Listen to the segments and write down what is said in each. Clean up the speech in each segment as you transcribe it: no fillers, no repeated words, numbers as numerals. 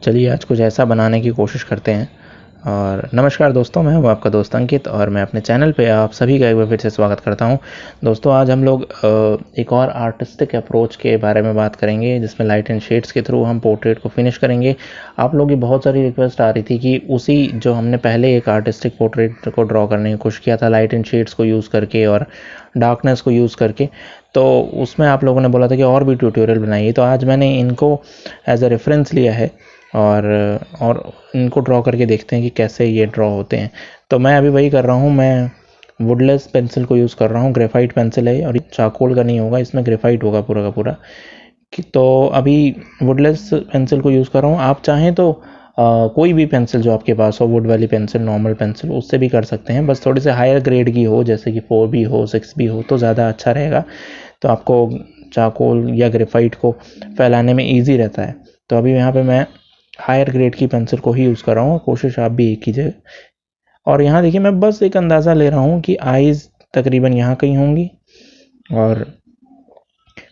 चलिए आज कुछ ऐसा बनाने की कोशिश करते हैं। और नमस्कार दोस्तों, मैं हूं आपका दोस्त अंकित और मैं अपने चैनल पे आप सभी का एक बार फिर से स्वागत करता हूं। दोस्तों आज हम लोग एक और आर्टिस्टिक अप्रोच के बारे में बात करेंगे जिसमें लाइट एंड शेड्स के थ्रू हम पोर्ट्रेट को फिनिश करेंगे। आप लोगों की बहुत सारी रिक्वेस्ट आ रही थी कि उसी जो हमने पहले एक आर्टिस्टिक पोर्ट्रेट को ड्रॉ करने की कोशिश किया था लाइट एंड शेड्स को यूज़ करके और डार्कनेस को यूज़ करके, तो उसमें आप लोगों ने बोला था कि और भी ट्यूटोरियल बनाइए। तो आज मैंने इनको एज अ रेफरेंस लिया है और इनको ड्रॉ करके देखते हैं कि कैसे ये ड्रॉ होते हैं। तो मैं अभी वही कर रहा हूँ, मैं वुडलेस पेंसिल को यूज़ कर रहा हूँ। ग्रेफाइट पेंसिल है और चारकोल का नहीं होगा, इसमें ग्रेफाइट होगा पूरा का पूरा। तो अभी वुडलेस पेंसिल को यूज़ कर रहा हूँ। आप चाहें तो कोई भी पेंसिल जो आपके पास हो, वुड वाली पेंसिल, नॉर्मल पेंसिल, उससे भी कर सकते हैं। बस थोड़ी सी हायर ग्रेड की हो, जैसे कि 4B हो, 6B हो तो ज़्यादा अच्छा रहेगा। तो आपको चारकोल या ग्रेफाइट को फैलाने में ईजी रहता है। तो अभी यहाँ पे मैं हायर ग्रेड की पेंसिल को ही यूज़ कर रहा हूँ। कोशिश आप भी कीजिए। और यहाँ देखिए मैं बस एक अंदाज़ा ले रहा हूँ कि आइज़ तकरीबन यहाँ कहीं होंगी और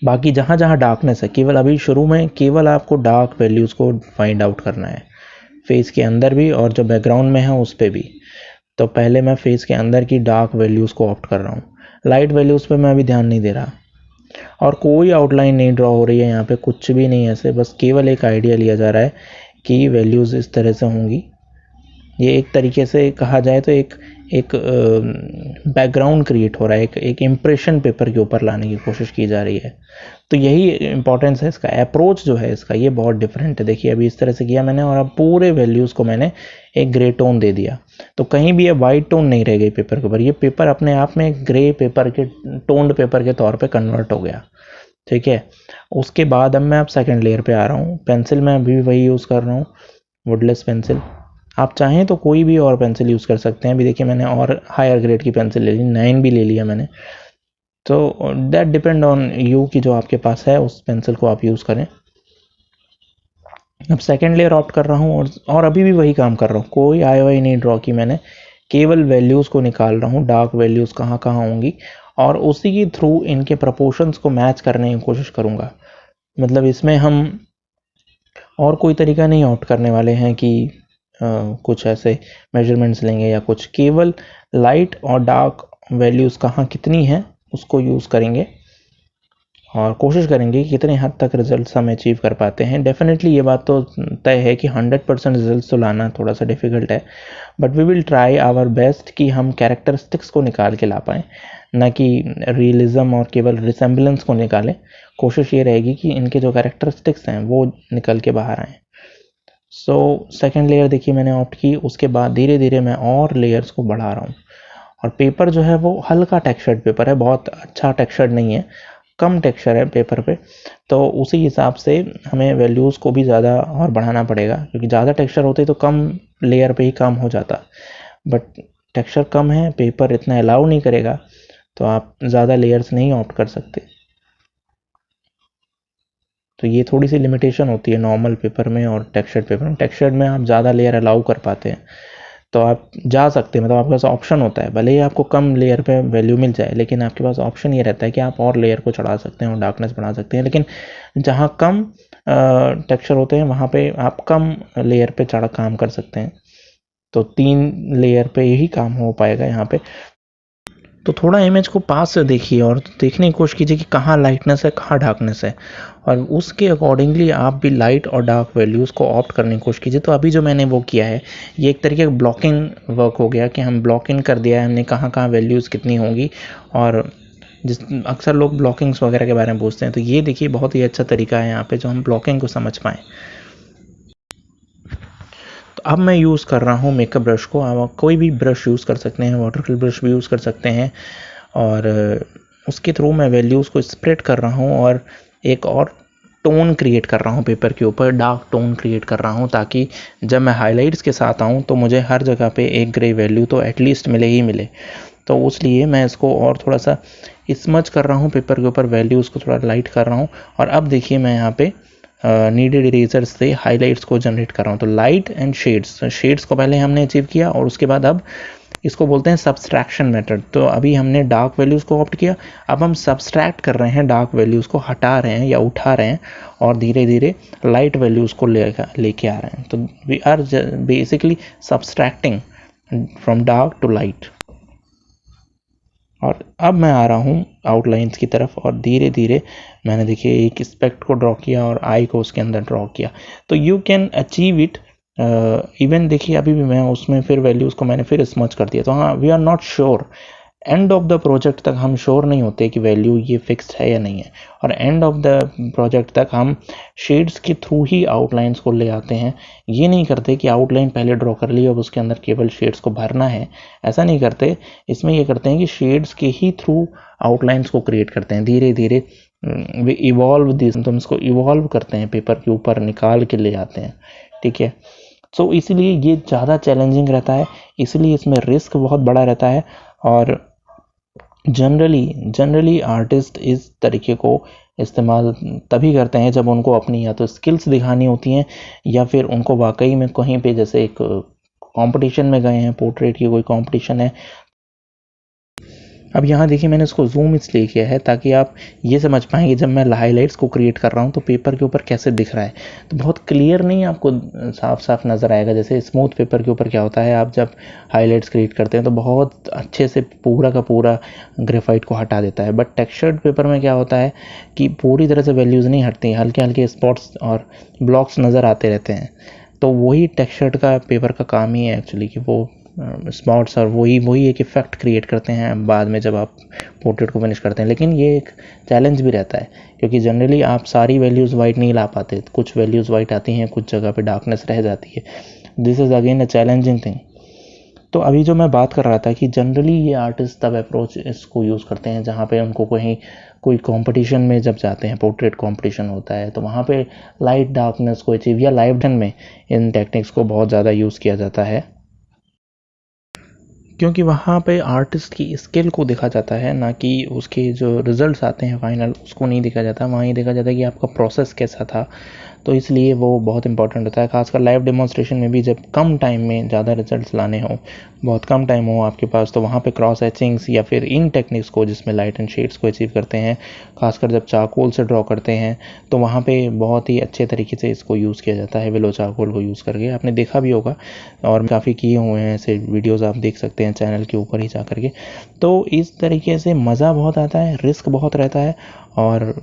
बाकी जहाँ जहाँ डार्कनेस है, केवल अभी शुरू में केवल आपको डार्क वैल्यूज़ को फाइंड आउट करना है, फेस के अंदर भी और जो बैकग्राउंड में है उस पर भी। तो पहले मैं फेस के अंदर की डार्क वैल्यूज़ को ऑप्ट कर रहा हूँ। लाइट वैल्यूज़ पे मैं अभी ध्यान नहीं दे रहा और कोई आउटलाइन नहीं ड्रॉ हो रही है यहाँ पे, कुछ भी नहीं। ऐसे बस केवल एक आइडिया लिया जा रहा है कि वैल्यूज़ इस तरह से होंगी। ये एक तरीके से कहा जाए तो एक बैकग्राउंड क्रिएट हो रहा है, एक इम्प्रेशन पेपर के ऊपर लाने की कोशिश की जा रही है। तो यही इंपॉर्टेंस है इसका। अप्रोच जो है इसका ये बहुत डिफरेंट है। देखिए अभी इस तरह से किया मैंने और अब पूरे वैल्यूज़ को मैंने एक ग्रे टोन दे दिया, तो कहीं भी अब वाइट टोन नहीं रह गई पेपर के ऊपर। ये पेपर अपने आप में एक ग्रे पेपर के, टोन्ड पेपर के तौर पे कन्वर्ट हो गया। ठीक है, उसके बाद अब मैं सेकंड लेयर पे आ रहा हूँ। पेंसिल मैं अभी वही यूज़ कर रहा हूँ, वुडलेस पेंसिल। आप चाहें तो कोई भी और पेंसिल यूज़ कर सकते हैं। अभी देखिए मैंने और हायर ग्रेड की पेंसिल ले ली, 9B ले लिया मैंने। तो दैट डिपेंड ऑन यू कि जो आपके पास है उस पेंसिल को आप यूज़ करें। अब सेकंड लेयर ऑप्ट कर रहा हूँ और अभी भी वही काम कर रहा हूँ। कोई आई वाई नहीं ड्रॉ की मैंने, केवल वैल्यूज़ को निकाल रहा हूँ, डार्क वैल्यूज़ कहाँ कहाँ होंगी और उसी के थ्रू इनके प्रोपोर्शंस को मैच करने की कोशिश करूँगा। मतलब इसमें हम और कोई तरीका नहीं ऑप्ट करने वाले हैं कि कुछ ऐसे मेजरमेंट्स लेंगे या कुछ, केवल लाइट और डार्क वैल्यूज़ कहाँ कितनी हैं उसको यूज़ करेंगे और कोशिश करेंगे कि कितने हद तक रिजल्ट्स हम अचीव कर पाते हैं। डेफिनेटली ये बात तो तय है कि 100% रिजल्ट्स तो लाना थोड़ा सा डिफ़िकल्ट है, but we will try our best कि हम कैरेक्टरिस्टिक्स को निकाल के ला पाएँ, ना कि रियलिज़म और केवल रिसेम्बलेंस को निकालें। कोशिश ये रहेगी कि इनके जो कैरेक्टरिस्टिक्स हैं वो निकल के बाहर आएँ। सो सेकेंड लेयर देखिए मैंने ऑप्ट की। उसके बाद धीरे धीरे मैं और लेयर्स को बढ़ा रहा हूँ और पेपर जो है वो हल्का टेक्सचर्ड पेपर है, बहुत अच्छा टेक्सचर्ड नहीं है, कम टेक्सचर है पेपर पे। तो उसी हिसाब से हमें वैल्यूज़ को भी ज़्यादा और बढ़ाना पड़ेगा, क्योंकि ज़्यादा टेक्सचर होते तो कम लेयर पे ही काम हो जाता, बट टेक्सचर कम है, पेपर इतना अलाउ नहीं करेगा, तो आप ज़्यादा लेयर्स नहीं ऑप्ट कर सकते। तो ये थोड़ी सी लिमिटेशन होती है नॉर्मल पेपर में और टेक्सचर्ड पेपर में। टेक्सचर्ड में आप ज़्यादा लेयर अलाउ कर पाते हैं, तो आप जा सकते हैं। मतलब आपके पास ऑप्शन होता है, भले ही आपको कम लेयर पे वैल्यू मिल जाए, लेकिन आपके पास ऑप्शन ये रहता है कि आप और लेयर को चढ़ा सकते हैं और डार्कनेस बढ़ा सकते हैं। लेकिन जहाँ कम टेक्सचर होते हैं वहाँ पे आप कम लेयर पे चढ़ा काम कर सकते हैं। तो 3 लेयर पे यही काम हो पाएगा यहाँ पे। तो थोड़ा इमेज को पास से देखिए और देखने की कोशिश कीजिए कि कहाँ लाइटनेस है, कहाँ डार्कनेस है, और उसके अकॉर्डिंगली आप भी लाइट और डार्क वैल्यूज़ को ऑप्ट करने की कोशिश कीजिए। तो अभी जो मैंने वो किया है ये एक तरीके का ब्लॉकिंग वर्क हो गया कि हम ब्लॉकिंग कर दिया है हमने, कहाँ कहाँ वैल्यूज़ कितनी होंगी। और जिस अक्सर लोग ब्लॉकिंग्स वगैरह के बारे में पूछते हैं, तो ये देखिए बहुत ही अच्छा तरीका है यहाँ पे जो हम ब्लॉकिंग को समझ पाएँ। तो अब मैं यूज़ कर रहा हूँ मेकअप ब्रश को। आप कोई भी ब्रश यूज़ कर सकते हैं, वाटर कलर ब्रश भी यूज़ कर सकते हैं, और उसके थ्रू मैं वैल्यूज़ को स्प्रेड कर रहा हूँ और एक और टोन क्रिएट कर रहा हूँ पेपर के ऊपर, डार्क टोन क्रिएट कर रहा हूँ, ताकि जब मैं हाइलाइट्स के साथ आऊँ तो मुझे हर जगह पे एक ग्रे वैल्यू तो एटलीस्ट मिले ही मिले। तो उसलिए मैं इसको और थोड़ा सा स्मच कर रहा हूँ पेपर के ऊपर, वैल्यूज़ को थोड़ा लाइट कर रहा हूँ। और अब देखिए मैं यहाँ पे नीडेड इरेजर से हाइलाइट्स को जनरेट कर रहा हूँ। तो लाइट एंड शेड्स को पहले हमने अचीव किया और उसके बाद अब इसको बोलते हैं सब्सट्रैक्शन मेथड। तो अभी हमने डार्क वैल्यूज़ को ऑप्ट किया, अब हम सब्सट्रैक्ट कर रहे हैं, डार्क वैल्यूज़ को हटा रहे हैं या उठा रहे हैं और धीरे धीरे लाइट वैल्यूज़ को लेके आ रहे हैं। तो we are basically subtracting from dark to light. और अब मैं आ रहा हूँ आउटलाइंस की तरफ और धीरे धीरे मैंने देखिए एक स्पेक्ट को ड्रॉ किया और आई को उसके अंदर ड्रॉ किया। तो you can achieve it even देखिए अभी भी मैं उसमें फिर वैल्यूज़ को मैंने फिर स्मच कर दिया। तो हाँ, we are not sure, end of the project तक हम श्योर नहीं होते कि वैल्यू ये फिक्स्ड है या नहीं है, और एंड ऑफ द प्रोजेक्ट तक हम शेड्स के थ्रू ही आउटलाइंस को ले आते हैं। ये नहीं करते कि आउटलाइन पहले ड्रॉ कर ली अब उसके अंदर केवल शेड्स को भरना है, ऐसा नहीं करते। इसमें ये करते हैं कि शेड्स के ही थ्रू आउटलाइंस को क्रिएट करते हैं, धीरे धीरे वे इवॉल्व दिस, तो हम इसको इवॉल्व करते हैं, पेपर के ऊपर निकाल के ले आते हैं, ठीक है। सो इसलिए ये ज़्यादा चैलेंजिंग रहता है, इसलिए इसमें रिस्क बहुत बड़ा रहता है। और जनरली आर्टिस्ट इस तरीके को इस्तेमाल तभी करते हैं जब उनको अपनी या तो स्किल्स दिखानी होती हैं या फिर उनको वाकई में कहीं पे जैसे एक कंपटीशन में गए हैं, पोर्ट्रेट की कोई कंपटीशन है। अब यहाँ देखिए मैंने इसको जूम इसलिए किया है ताकि आप ये समझ पाएँ कि जब मैं हाइलाइट्स को क्रिएट कर रहा हूँ तो पेपर के ऊपर कैसे दिख रहा है। तो बहुत क्लियर नहीं आपको साफ साफ नज़र आएगा। जैसे स्मूथ पेपर के ऊपर क्या होता है, आप जब हाइलाइट्स क्रिएट करते हैं तो बहुत अच्छे से पूरा का पूरा ग्रेफाइट को हटा देता है, बट टेक्सचर्ड पेपर में क्या होता है कि पूरी तरह से वैल्यूज़ नहीं हटती, हल्के हल्के स्पॉट्स और ब्लॉक्स नज़र आते रहते हैं। तो वही टेक्सचर्ड का पेपर का काम ही है एक्चुअली कि वो स्पॉट्स और वही एक इफ़ेक्ट क्रिएट करते हैं बाद में जब आप पोर्ट्रेट को फिनिश करते हैं। लेकिन ये एक चैलेंज भी रहता है क्योंकि जनरली आप सारी वैल्यूज़ वाइट नहीं ला पाते, कुछ वैल्यूज़ वाइट आती हैं, कुछ जगह पे डार्कनेस रह जाती है। This is again a challenging thing. तो अभी जो मैं बात कर रहा था कि जनरली ये आर्टिस्ट तब अप्रोच इसको यूज़ करते हैं जहाँ पे उनको कहीं कोई कंपटीशन में जब जाते हैं, पोर्ट्रेट कंपटीशन होता है तो वहाँ पे लाइट डार्कनेस को अचीव या लाइव डन में इन टेक्निक्स को बहुत ज़्यादा यूज़ किया जाता है, क्योंकि वहाँ पे आर्टिस्ट की स्किल को देखा जाता है, ना कि उसके जो रिजल्ट्स आते हैं फाइनल उसको नहीं देखा जाता। वहाँ ये देखा जाता है कि आपका प्रोसेस कैसा था। तो इसलिए वो बहुत इंपॉर्टेंट होता है, खासकर लाइव डेमोन्स्ट्रेशन में भी। जब कम टाइम में ज़्यादा रिजल्ट्स लाने हों, बहुत कम टाइम हो आपके पास, तो वहाँ पे क्रॉस एचिंग्स या फिर इन टेक्निक्स को जिसमें लाइट एंड शेड्स को अचीव करते हैं, खासकर जब चारकोल से ड्रॉ करते हैं तो वहाँ पे बहुत ही अच्छे तरीके से इसको यूज़ किया जाता है, विलो चारकोल को यूज़ करके। आपने देखा भी होगा और काफ़ी किए हुए हैं ऐसे वीडियोज़, आप देख सकते हैं चैनल के ऊपर ही जा करके। तो इस तरीके से मज़ा बहुत आता है, रिस्क बहुत रहता है, और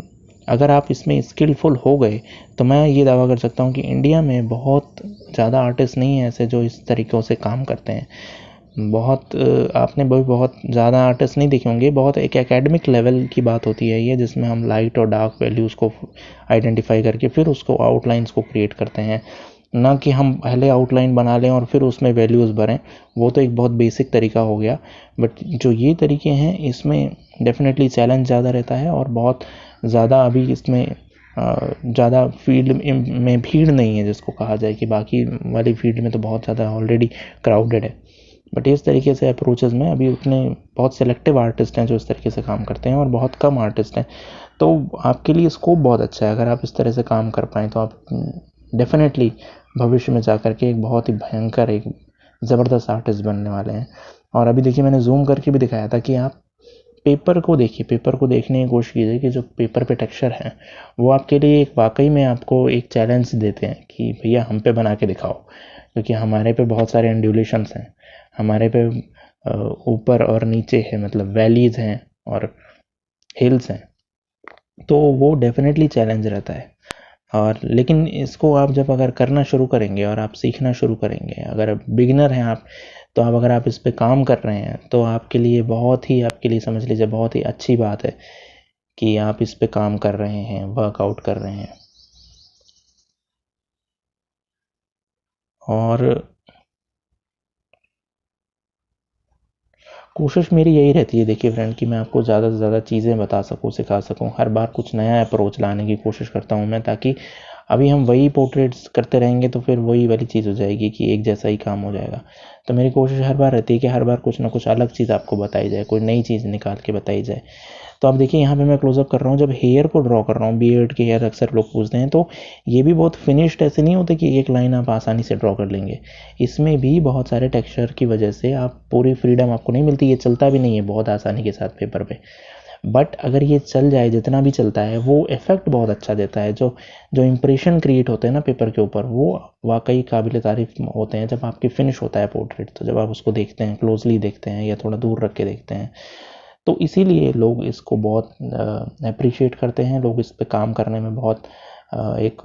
अगर आप इसमें स्किलफुल हो गए तो मैं ये दावा कर सकता हूँ कि इंडिया में बहुत ज़्यादा आर्टिस्ट नहीं हैं ऐसे जो इस तरीक़ों से काम करते हैं। बहुत आपने बहुत ज़्यादा आर्टिस्ट नहीं देखे होंगे। बहुत एक एकेडमिक लेवल की बात होती है ये, जिसमें हम लाइट और डार्क वैल्यूज़ को आइडेंटिफाई करके फिर उसको आउटलाइंस को क्रिएट करते हैं, ना कि हम पहले आउटलाइन बना लें और फिर उसमें वैल्यूज़ भरें। वो तो एक बहुत बेसिक तरीका हो गया, बट जो ये तरीके हैं इसमें डेफिनेटली चैलेंज ज़्यादा रहता है और बहुत ज़्यादा अभी इसमें ज़्यादा फील्ड में भीड़ नहीं है जिसको कहा जाए कि बाकी वाली फील्ड में तो बहुत ज़्यादा ऑलरेडी क्राउडेड है। बट इस तरीके से अप्रोचेस में अभी उतने बहुत सेलेक्टिव आर्टिस्ट हैं जो इस तरीके से काम करते हैं और बहुत कम आर्टिस्ट हैं। तो आपके लिए स्कोप बहुत अच्छा है, अगर आप इस तरह से काम कर पाएँ तो आप डेफिनेटली भविष्य में जा कर के एक बहुत ही भयंकर, एक ज़बरदस्त आर्टिस्ट बनने वाले हैं। और अभी देखिए मैंने जूम करके भी दिखाया था कि आप पेपर को देखिए, पेपर को देखने की कोशिश कीजिए कि जो पेपर पे टेक्सचर है वो आपके लिए एक वाकई में आपको एक चैलेंज देते हैं कि भैया हम पे बना के दिखाओ, क्योंकि हमारे पे बहुत सारे एंडुलेशंस हैं, हमारे पे ऊपर और नीचे है, मतलब वैलीज हैं और हिल्स हैं, तो वो डेफिनेटली चैलेंज रहता है। और लेकिन इसको आप जब अगर करना शुरू करेंगे और आप सीखना शुरू करेंगे, अगर बिगिनर हैं आप, तो आप अगर आप इस पे काम कर रहे हैं तो आपके लिए बहुत ही, आपके लिए समझ लीजिए बहुत ही अच्छी बात है कि आप इस पे काम कर रहे हैं, वर्कआउट कर रहे हैं। और कोशिश मेरी यही रहती है देखिए फ्रेंड कि मैं आपको ज़्यादा से ज़्यादा चीज़ें बता सकूँ, सिखा सकूँ। हर बार कुछ नया अप्रोच लाने की कोशिश करता हूँ मैं, ताकि अभी हम वही पोर्ट्रेट्स करते रहेंगे तो फिर वही वाली चीज़ हो जाएगी कि एक जैसा ही काम हो जाएगा। तो मेरी कोशिश हर बार रहती है कि हर बार कुछ ना कुछ अलग चीज़ आपको बताई जाए, कोई नई चीज़ निकाल के बताई जाए। तो आप देखिए यहाँ पे मैं क्लोजअप कर रहा हूँ, जब हेयर को ड्रॉ कर रहा हूँ, बियर्ड के हेयर अक्सर लोग पूछते हैं, तो ये भी बहुत फिनिश्ड ऐसे नहीं होते कि एक लाइन आप आसानी से ड्रॉ कर लेंगे। इसमें भी बहुत सारे टेक्सचर की वजह से आप पूरी फ्रीडम आपको नहीं मिलती, ये चलता भी नहीं है बहुत आसानी के साथ पेपर पे। बट अगर ये चल जाए, जितना भी चलता है, वो इफ़ेक्ट बहुत अच्छा देता है। जो जो इम्प्रेशन क्रिएट होते हैं ना पेपर के ऊपर, वो वाकई काबिल तारीफ होते हैं जब आपकी फिनिश होता है पोर्ट्रेट। तो जब आप उसको देखते हैं, क्लोजली देखते हैं या थोड़ा दूर रख के देखते हैं, तो इसीलिए लोग इसको बहुत अप्रिशिएट करते हैं। लोग इस पे काम करने में बहुत एक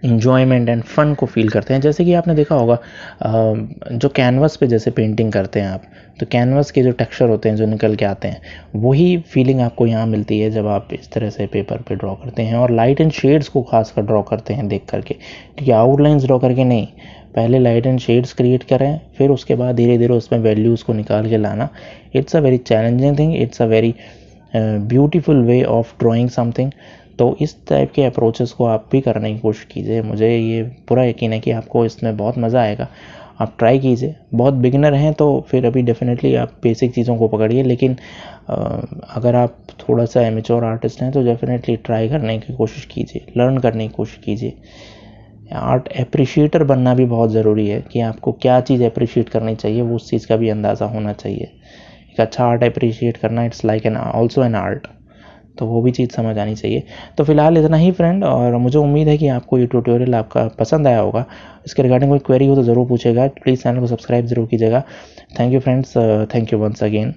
इन्जॉयमेंट एंड फन को फील करते हैं। जैसे कि आपने देखा होगा जो कैनवस पे जैसे पेंटिंग करते हैं आप, तो कैनवस के जो टेक्सचर होते हैं जो निकल के आते हैं, वही फीलिंग आपको यहाँ मिलती है जब आप इस तरह से पेपर पे ड्रॉ करते हैं और लाइट एंड शेड्स को खासकर ड्रॉ करते हैं देख करके। क्योंकि आउटलाइंस ड्रॉ करके नहीं, पहले लाइट एंड शेड्स क्रिएट करें, फिर उसके बाद धीरे धीरे उसमें वैल्यूज़ को निकाल के लाना। It's a very challenging thing, it's a very beautiful way of drawing something. तो इस टाइप के अप्रोचेस को आप भी करने की कोशिश कीजिए। मुझे ये पूरा यकीन है कि आपको इसमें बहुत मज़ा आएगा। आप ट्राई कीजिए। बहुत बिगिनर हैं तो फिर अभी डेफिनेटली आप बेसिक चीज़ों को पकड़िए, लेकिन अगर आप थोड़ा सा एमेच्योर आर्टिस्ट हैं तो डेफिनेटली ट्राई करने की कोशिश कीजिए, लर्न करने की कोशिश कीजिए। आर्ट एप्रिशिएटर बनना भी बहुत ज़रूरी है कि आपको क्या चीज़ एप्रिशिएट करनी चाहिए, वो उस चीज़ का भी अंदाज़ा होना चाहिए। एक अच्छा आर्ट एप्रिशिएट करना, it's like an also an art, तो वो भी चीज़ समझ आनी चाहिए। तो फिलहाल इतना ही फ्रेंड, और मुझे उम्मीद है कि आपको ये ट्यूटोरियल आपका पसंद आया होगा। इसके रिगार्डिंग कोई क्वेरी हो तो ज़रूर पूछेगा। प्लीज़ चैनल को सब्सक्राइब जरूर कीजिएगा। Thank you friends, thank you once again.